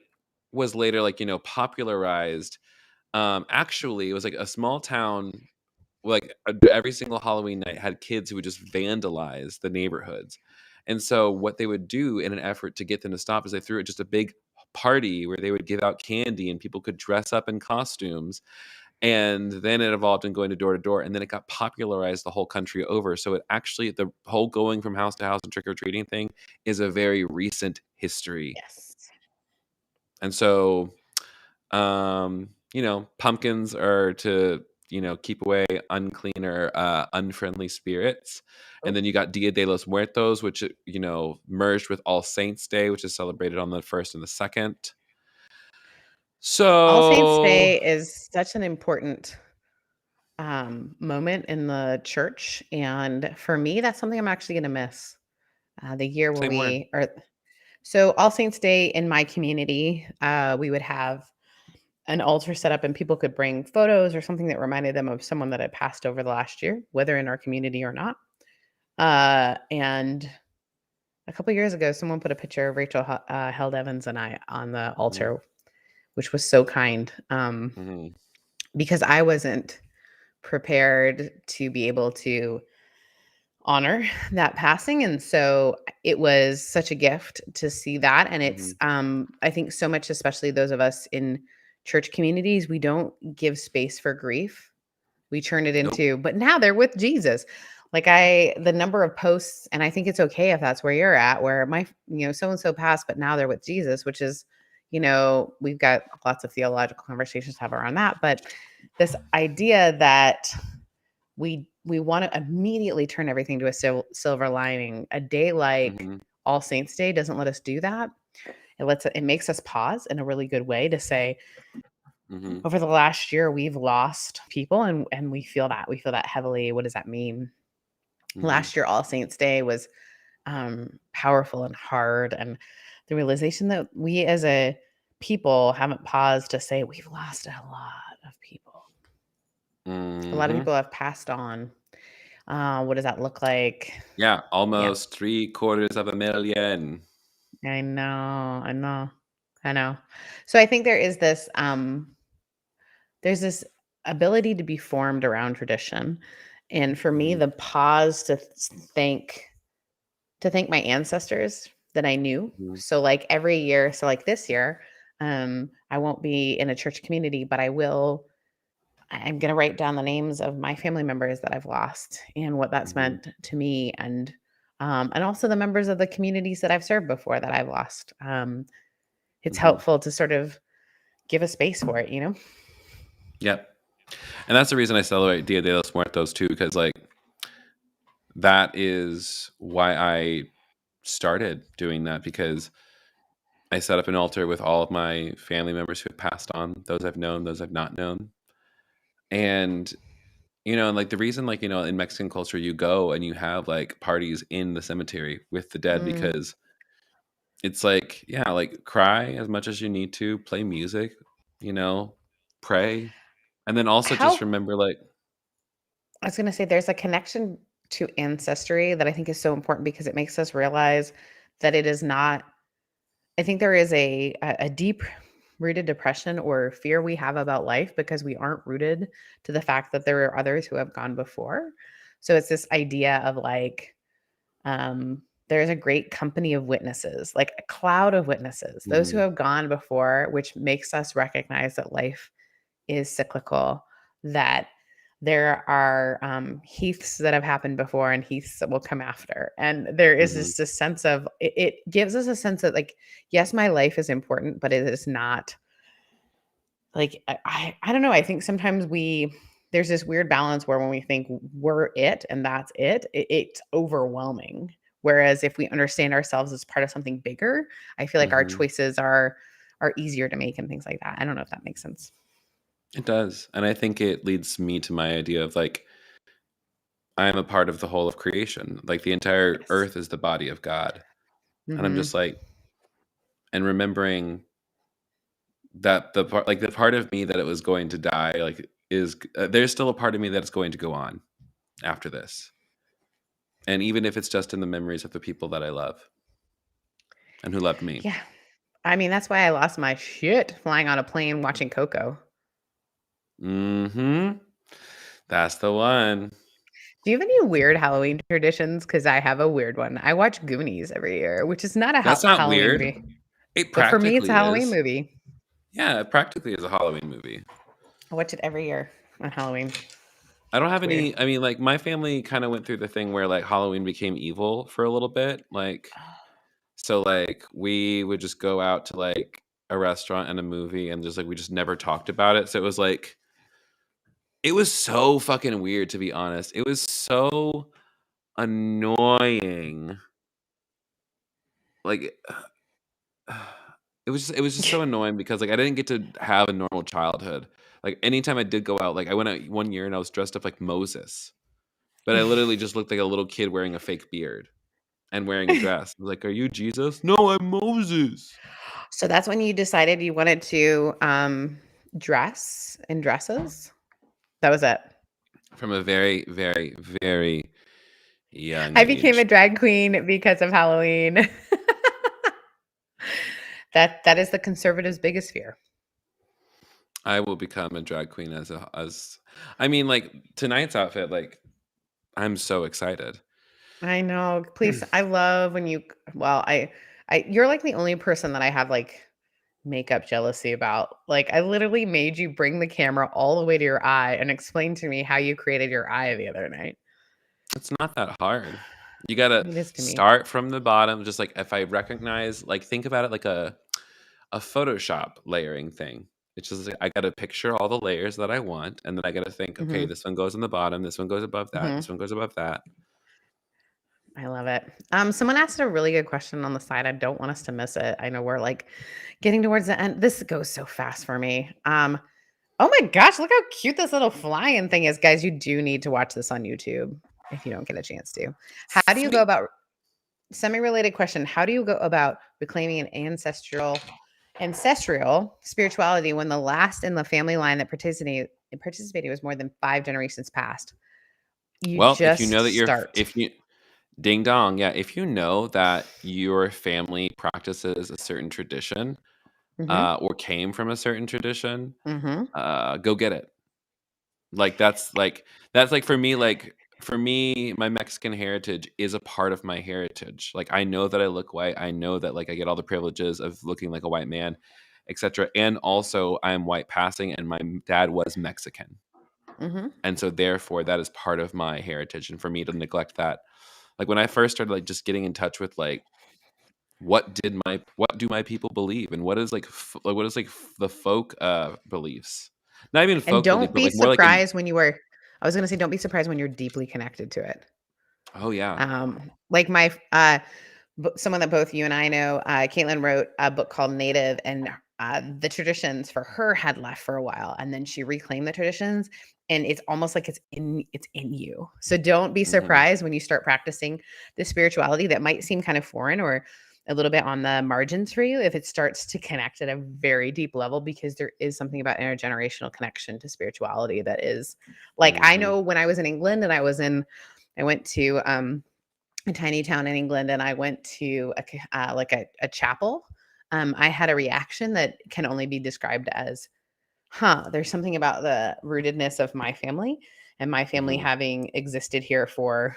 was later like popularized. Actually, it was like a small town. Like every single Halloween night had kids who would just vandalize the neighborhoods. And so what they would do in an effort to get them to stop is they threw just a big party where they would give out candy and people could dress up in costumes. And then it evolved in going to door, and then it got popularized the whole country over. So it actually, the whole going from house to house and trick or treating thing is a very recent history. Yes. And so pumpkins are to, keep away unclean or unfriendly spirits. And Oh, then you got Dia de los Muertos, which, merged with All Saints Day, which is celebrated on the 1st and the 2nd. All Saints So, Day is such an important moment in the church, and for me, that's something I'm actually going to miss. The year where same way. we are. So All Saints Day in my community, we would have an altar set up and people could bring photos or something that reminded them of someone that had passed over the last year, whether in our community or not. And a couple years ago, someone put a picture of Rachel Held Evans and I on the Mhm, altar, which was so kind, mhm, because I wasn't prepared to be able to honor that passing, and so it was such a gift to see that. And it's mhm. I think so much, especially those of us in church communities, we don't give space for grief. We turn it Nope. into, but now they're with Jesus. Like, I the number of posts, and I think it's okay if that's where you're at, where my, so and so passed, but now they're with Jesus, which is, we've got lots of theological conversations to have around that. But this idea that we want to immediately turn everything to a silver lining. A day like Mhm, All Saints Day doesn't let us do that. It makes us pause in a really good way to say, mhm, over the last year we've lost people, and we feel that heavily. What does that mean? mhm, Last year All Saints Day was powerful and hard, and the realization that we as a people haven't paused to say we've lost a lot of people. A lot of mhm. people have passed on. What does that look like? Yeah, Yeah, almost 750,000. I know, I know, I know. So I think there's this ability to be formed around tradition. And for me, Mhm, the pause to thank my ancestors that I knew. mhm, So like every year, so like this year, I won't be in a church community, but I'm going to write down the names of my family members that I've lost and what that's mhm, meant to me, and also the members of the communities that I've served before that I've lost. It's mhm. helpful to sort of give a space for it, you know? Yep, and that's the reason I celebrate Dia de los Muertos too, because, like, that is why I started doing that, because I set up an altar with all of my family members who have passed on, those I've known, those I've not known, and and, like, the reason, like, in Mexican culture, you go and you have, like, parties in the cemetery with the dead, Mm. because it's like, yeah, like, cry as much as you need to, play music, you know, pray, and then also just How remember, like. I was gonna say there's a connection to ancestry that I think is so important because it makes us realize that it is not. I think there is a deep rooted depression or fear we have about life because we aren't rooted to the fact that there are others who have gone before. So it's this idea of like, there's a great company of witnesses, like a cloud of witnesses, those who Mhm, have gone before, which makes us recognize that life is cyclical, that there are heaths that have happened before and heaths that will come after. And there is mhm, this sense of it gives us a sense that, like, yes, my life is important, but it is not like I don't know. I think sometimes there's this weird balance where when we think we're it and that's it's overwhelming. Whereas if we understand ourselves as part of something bigger, I feel like our mhm. choices are easier to make and things like that. I don't know if that makes sense. It does, and I think it leads me to my idea of, like, I am a part of the whole of creation, like, the entire Yes. earth is the body of God, and I'm Mhm. just like, and remembering that the part of me that it was going to die, like, is there's still a part of me that is going to go on after this, and even if it's just in the memories of the people that I love and who loved me. Yeah. I mean, that's why I lost my shit flying on a plane watching Coco. Mhm. That's the one. Do you have any weird Halloween traditions? Because I have a weird one. I watch Goonies every year, which is not a That's not Halloween weird. movie, It but for me, it's a practically Halloween is. movie. Yeah, it practically is a Halloween movie. I watch it every year on Halloween. I don't It's have weird. any. I mean, like, my family kinda went through the thing where, like, Halloween became evil for a little bit, like, so, like, we would just go out to, like, a restaurant and a movie and just, like, we just never talked about it, so it was like, it was so fucking weird, to be honest. It was so annoying. Like, it was just so annoying because, like, I didn't get to have a normal childhood. Like, anytime I did go out, like, I went out one year and I was dressed up like Moses, but I literally just looked like a little kid wearing a fake beard. and wearing a dress. I was like, "Are you Jesus?" "No, I'm Moses." So that's when you decided you wanted to dress in dresses? That was it. From a very, very, very young I became age. a drag queen because of Halloween. That is the conservatives' biggest fear. I will become a drag queen as I mean, like, tonight's outfit, like, I'm so excited. I know. Please, I love when you well, I you're like the only person that I have like makeup jealousy about. Like I literally made you bring the camera all the way to your eye and explain to me how you created your eye the other night. It's not that hard. You gotta It is to me. start from the bottom, just like if I recognize, like, think about it like a Photoshop layering thing. It's just like I gotta picture all the layers that I want, and then I gotta think, okay, Mhm. this one goes on the bottom, this one goes above that, Mhm. this one goes above that. I love it. Someone asked a really good question on the side. I don't want us to miss it. I know we're like getting towards the end. This goes so fast for me. Oh my gosh, look how cute this little flying thing is. Guys, you do need to watch this on YouTube if you don't get a chance to. How do you go Sweet. about semi-related question? How do you go about reclaiming an ancestral spirituality when the last in the family line that participated was more than 5 generations past? You Well, if you just know that start. if you ding dong, yeah, if you know that your family practices a certain tradition, Mhm. or came from a certain tradition, Mhm. go get it. Like, that's like for me, my Mexican heritage is a part of my heritage. Like, I know that I look white. I know that, like, I get all the privileges of looking like a white man, etcetera, and also I'm white passing, and my dad was Mexican, Mhm. and so therefore, that is part of my heritage, and for me to neglect that, like, when I first started, like, just getting in touch with, like, what do my people believe, and what is, like, what is, like, the folk, beliefs? Not even And folk belief, don't but, be like, more like in surprised when you are I was gonna say, don't be surprised when you're deeply connected to it. oh, yeah. Like someone that both you and I know, Caitlin wrote a book called Native, and the traditions for her had left for a while, and then she reclaimed the traditions, and it's almost like it's in you. So don't be Mhm. surprised when you start practicing the spirituality that might seem kind of foreign or a little bit on the margins for you if it starts to connect at a very deep level, because there is something about intergenerational connection to spirituality that is like I Mhm. know when I was in England and I went to a tiny town in England, and I went to like a chapel. I had a reaction that can only be described as, "Huh." There's something about the rootedness of my family, and my family Mhm. having existed here for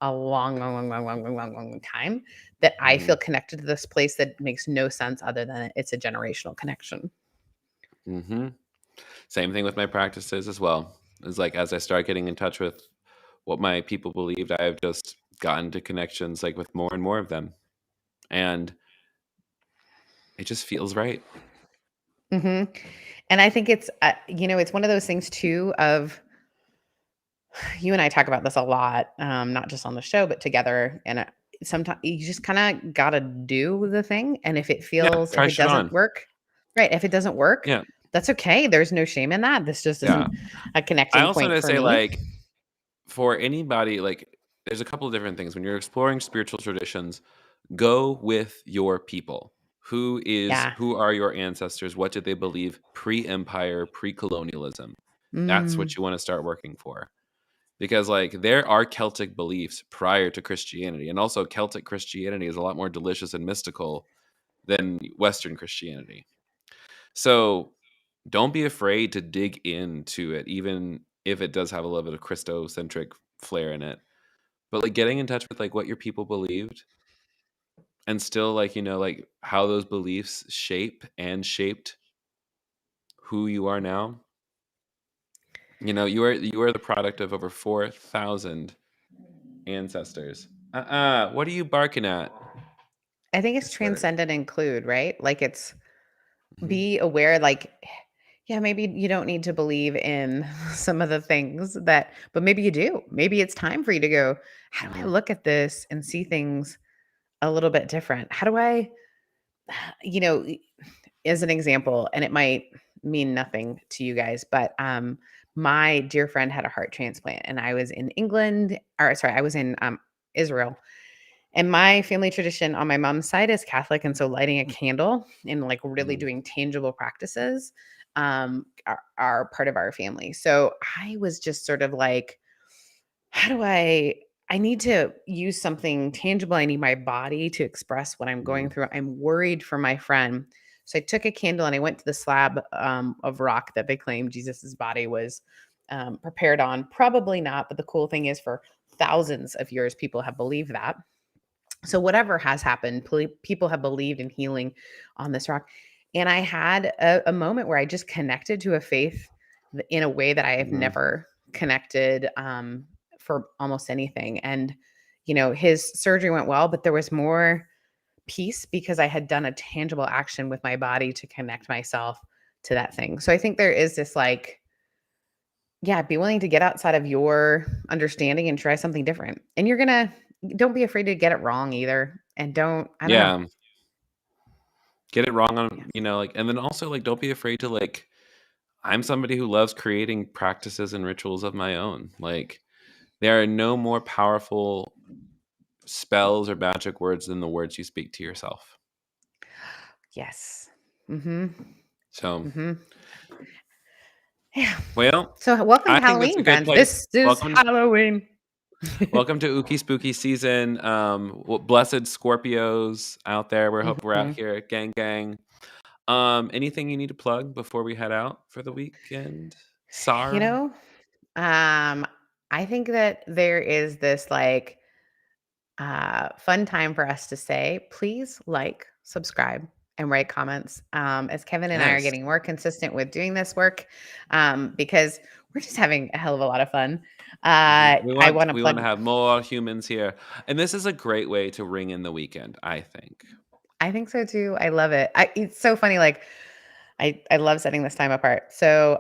a long, long, long, long, long, long, long, long time, that I feel Mhm. connected to this place that makes no sense other than it's a generational connection. Mhm. Same thing with my practices as well. It's like, as I start getting in touch with what my people believed, I have just gotten to connections, like, with more and more of them, and it just feels right. hmm And I think it's, it's one of those things too of you and I talk about this a lot, not just on the show, but together. And sometimes you just kind of got to do the thing. And Yeah, if try it shit doesn't on. work, right. If it doesn't work, Yeah, that's okay. There's no shame in that. This just yeah. isn't a I connecting also point wanna for say, me. like, for anybody, like, there's a couple of different things. When you're exploring spiritual traditions, go with your people. Yeah. Who are your ancestors? What did they believe pre-empire, pre-colonialism? That's Mm, what you wanna start working for. Because, like, there are Celtic beliefs prior to Christianity, and also Celtic Christianity is a lot more delicious and mystical than Western Christianity. So, don't be afraid to dig into it, even if it does have a little bit of Christocentric flair in it. But, like, getting in touch with, like, what your people believed, and still, like, like, how those beliefs shaped who you are now. You are the product of over 4,000 ancestors. What are you barking at? I think I it's swear. transcend and include, right? Like it's Mhm, be aware, like, yeah, maybe you don't need to believe in some of the things but maybe you do. Maybe it's time for you to go, how do I mhm, look at this and see things a little bit different? How do I, you know, as an example, and it might mean nothing to you guys, but my dear friend had a heart transplant, and I was in England, or sorry, I was in Israel, And my family tradition on my mom's side is Catholic, and so lighting a candle and, like, really Mhm. doing tangible practices, are part of our family. So I was just sort of like, how do I need to use something tangible. I need my body to express what I'm going Mhm. through. I'm worried for my friend. So I took a candle and I went to the slab of rock that they claim Jesus's body was prepared on. Probably not, but the cool thing is, for thousands of years, people have believed that. So whatever has happened, people have believed in healing on this rock. And I had a moment where I just connected to a faith in a way that I have Mhm. never connected for almost anything. And, his surgery went well, but there was more peace because I had done a tangible action with my body to connect myself to that thing. So I think there is this, like, yeah, be willing to get outside of your understanding and try something different. And don't be afraid to get it wrong either. And I don't know. Yeah. Get it wrong Yeah. on, like, and then also, like, don't be afraid to, like, I'm somebody who loves creating practices and rituals of my own. Like, there are no more powerful spells or magic words than the words you speak to yourself. Yes. Mm-hmm. So, Mm-hmm. Yeah. well, So welcome I to think that's a Halloween, good friends. place. This is Welcome to Halloween. welcome to Ookie Spooky season. Blessed Scorpios out there. We're out Mhm. here, gang gang. Anything you need to plug before we head out for the weekend? You Sar? know, um, I think that there is this, like, fun time for us to say, please like, subscribe, and write comments. As Kevin and I are Yes. getting more consistent with doing this work, because we're just having a hell of a lot of fun. Mhm. We I want want to we want to plug. have more humans here, and this is a great way to ring in the weekend, I think. I think so too. I love it. It's so funny. Like, I love setting this time apart. So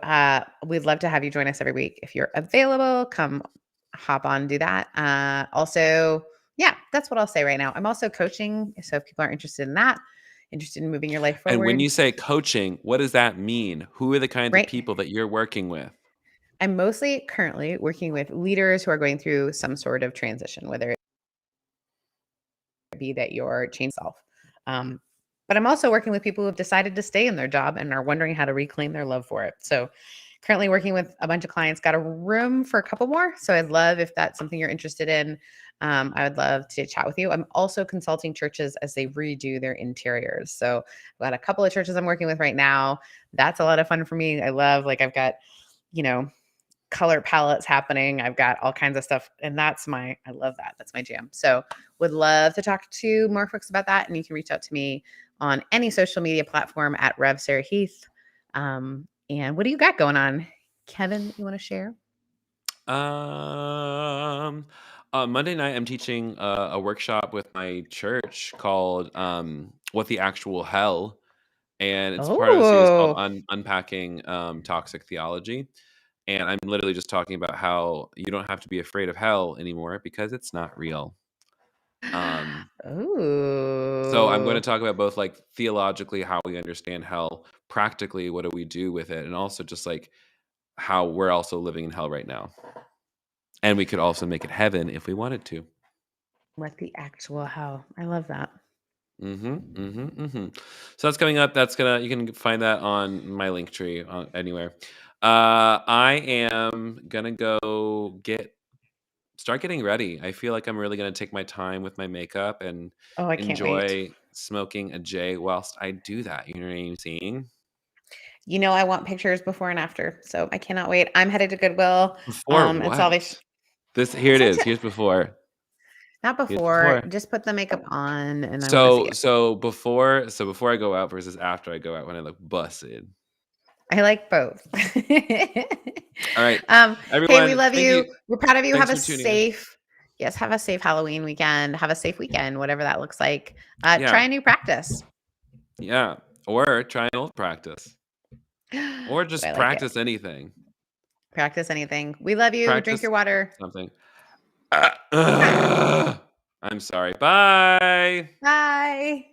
we'd love to have you join us every week. If you're available, come hop on, do that. Also, yeah, that's what I'll say right now. I'm also coaching. So if people are interested in that, interested in moving your life And when forward, you say coaching, what does that mean? Who are the kinds of right? people that you're working with? I'm mostly currently working with leaders who are going through some sort of transition, whether it be that you're changing self. Um, but I'm also working with people who have decided to stay in their job and are wondering how to reclaim their love for it. So currently working with a bunch of clients, got a room for a couple more. So I'd love, if that's something you're interested in, I would love to chat with you. I'm also consulting churches as they redo their interiors. So I've got a couple of churches I'm working with right now. That's a lot of fun for me. I love, like, I've got, you know, color palettes happening. I've got all kinds of stuff, and I love that. That's my jam. So would love to talk to more folks about that. And you can reach out to me on any social media platform at Rev Sarah Heath. And what do you got going on, Kevin, that you want to share? Um, Monday night, I'm teaching a workshop with my church called "What the Actual Hell," and it's part of a series called Oh, Unpacking Toxic Theology. And I'm literally just talking about how you don't have to be afraid of hell anymore because it's not real. Um, so I'm going to oh, talk about both, like, theologically how we understand hell, practically what do we do with it, and also just like how we're also living in hell right now. And we could also make it heaven if we wanted to. what the actual hell? I love that. So that's coming up. You can find that on my link tree anywhere. I am gonna go start getting ready. I feel like I'm really gonna take my time with my makeup and Oh, I can't wait. enjoy smoking a J whilst I do that. You know what I'm saying? I want pictures before and after, so I cannot wait. I'm headed to Goodwill, Before and Salvation. what? This here It's it like, is. Here's before. not Here's before, before. just put the makeup on, and I wanna see So it. so before I go out versus after I go out when I look busted. I like both. All right, Hey, we everyone. love Thank you. you. We're proud of you. Thanks for tuning in. Have a safe Halloween weekend. Have a safe weekend, whatever that looks like. Try Yeah. a new practice. Yeah, or try an old practice, Ooh, or I just like it. practice anything. Practice anything. We love you. Drink Practice your water. something. Ah, I'm sorry. Bye. bye.